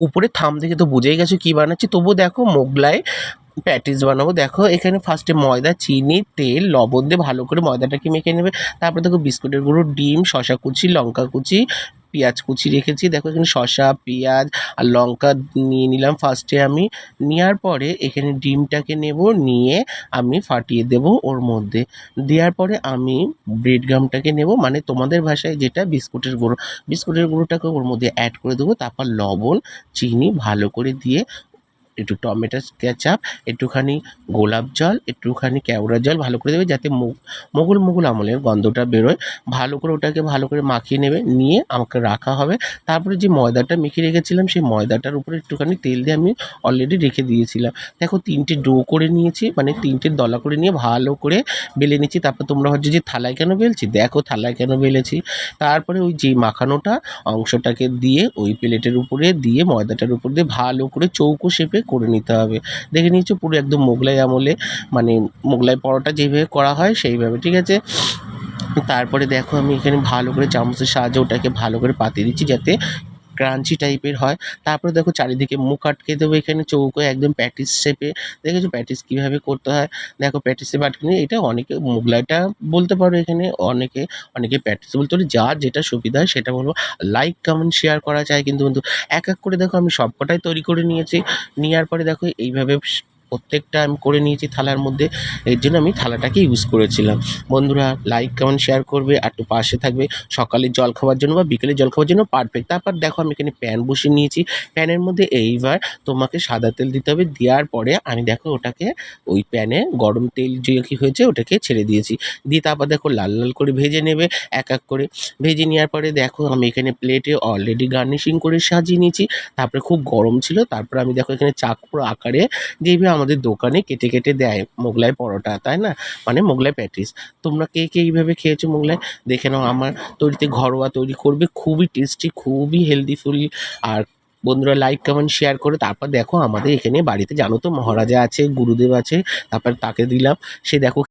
উপরে থাম দেখে তো বুঝেই গেছো কী বানাচ্ছি, তবুও দেখো মোগলাই প্যাটিস বানাবো। দেখো এখানে ফার্স্টে ময়দা, চিনি, তেল, লবণ দিয়ে ভালো করে ময়দাটাকে মেখে নেবে। তারপর দেখো বিস্কুটের গুঁড়ো, ডিম, শসা কুচি, লঙ্কা কুচি, পেঁয়াজ কুচি রেখেছি। দেখো এখানে শসা, পেঁয়াজ আর লঙ্কা নিয়ে নিলাম ফার্স্টে আমি। নেওয়ার পরে এখানে ডিমটাকে নেব, নিয়ে আমি ফাটিয়ে দেব ওর মধ্যে। দেওয়ার পরে আমি ব্রেড গামটাকে নেব, মানে তোমাদের ভাষায় যেটা বিস্কুটের গুঁড়ো, বিস্কুটের গুঁড়োটাকে ওর মধ্যে অ্যাড করে দেবো। তারপর লবণ, চিনি ভালো করে দিয়ে একটু টমেটো কেচাপ, একটুখানি গোলাপ জল, একটুখানি কেওড়া জল ভালো করে দেবে, যাতে মোগল মোগল আমলের গন্ধটা বেরোয়। ভালো করে ওটাকে ভালো করে মাখিয়ে নেবে, নিয়ে আমাকে রাখা হবে। তারপরে যে ময়দাটা মেখে রেখেছিলাম সেই ময়দাটার উপরে একটুখানি তেল দিয়ে আমি অলরেডি রেখে দিয়েছিলাম। দেখো 3টে ডো করে নিয়েছি, মানে 3টে দলা করে নিয়ে ভালো করে বেলে নিচ্ছি। তারপর তোমরা ভাবছো যে থালায় কেন বেলছি, দেখো থালায় কেন বেলেছি। তারপরে ওই যে মাখানোটা অংশটাকে দিয়ে ওই প্লেটের উপরে দিয়ে ময়দাটার উপর দিয়ে ভালো করে চৌকো শেপে করে নিতে হবে। দেখে নিয়েছো পুরো একদম মোগলাই আমলে, মানে মোগলাই পরোটা যেভাবে করা হয় সেইভাবে, ঠিক আছে। তারপরে দেখো আমি এখানে ভালো করে চামচের সাহায্যে ওটাকে ভালো করে পাতিয়ে দিচ্ছি যাতে ক্রাঞ্চি টাইপের হয়। তারপরে দেখো চারিদিকে মুখ আটকে দেবো এখানে চৌকোয় একদম প্যাটিস শেপে। দেখেছো প্যাটিস কীভাবে করতে হয়, দেখো প্যাটিস শেপে আটকে নিয়ে এটা অনেকে মোগলাইটা বলতে পারো, এখানে অনেকে প্যাটিস বলতে পারে, যার যেটা সুবিধা হয় সেটা বলবো। লাইক কমেন্ট শেয়ার করা যায় কিন্তু বন্ধু। এক এক করে দেখো আমি সবকটাই তৈরি করে নিয়েছি। নেওয়ার পরে দেখো এইভাবে প্রত্যেকটা আমি করে নিয়েছি থালার মধ্যে। এর জন্য আমি থালাটাকে ইউজ করেছিলাম। বন্ধুরা লাইক কমেন্ট শেয়ার করবে আর একটু পাশে থাকবে। সকালের জল খাওয়ার জন্য বা বিকেলের জল খাওয়ার জন্য পারফেক্ট। তারপর দেখো আমি এখানে প্যান বসিয়ে নিয়েছি। প্যানের মধ্যে এইবার তোমাকে সাদা তেল দিতে হবে। দেওয়ার পরে আমি দেখো ওটাকে ওই প্যানে গরম তেল যে কি হয়েছে ওটাকে ছেড়ে দিয়েছি। দিয়ে তারপর দেখো লাল লাল করে ভেজে নেবে এক এক করে। ভেজে নেওয়ার পরে দেখো আমি এখানে প্লেটে অলরেডি গার্নিশিং করে সাজিয়ে নিয়েছি। তারপরে খুব গরম ছিল, তারপরে আমি দেখো এখানে চাকু আকারে যেইভাবে আমাদের দোকানে কেটে কেটে দেয় মোগলাই পরোটা, তাই না, মানে মোগলাই প্যাটিস। তোমরা কে কে এইভাবে খেয়েছো মোগলাই, দেখে নাও। আমার তৈরিতে ঘরোয়া তৈরি করবে, খুবই টেস্টি, খুবই হেলদিফুল। আর বন্ধুরা লাইক কমেন্ট শেয়ার করে তারপর দেখো আমাদের এখানে বাড়িতে জানো তো মহারাজা আছে, গুরুদেব আছে, তারপর তাকে দিলাম, সে দেখো